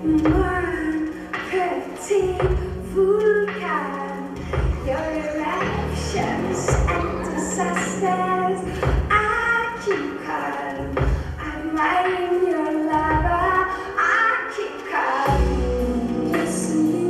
One pretty vulcan, your eruptions and disasters. I keep calm, admiring your lava. I keep calm, listening,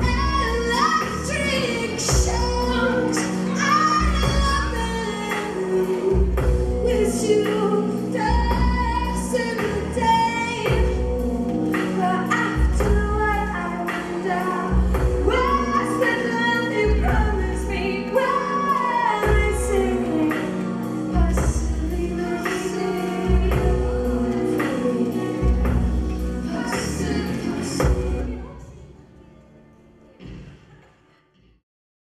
electric shocks. I love them with you. Dance in the day, but afterward I wonder where's the love you promised me? Where is it? Possibly maybe.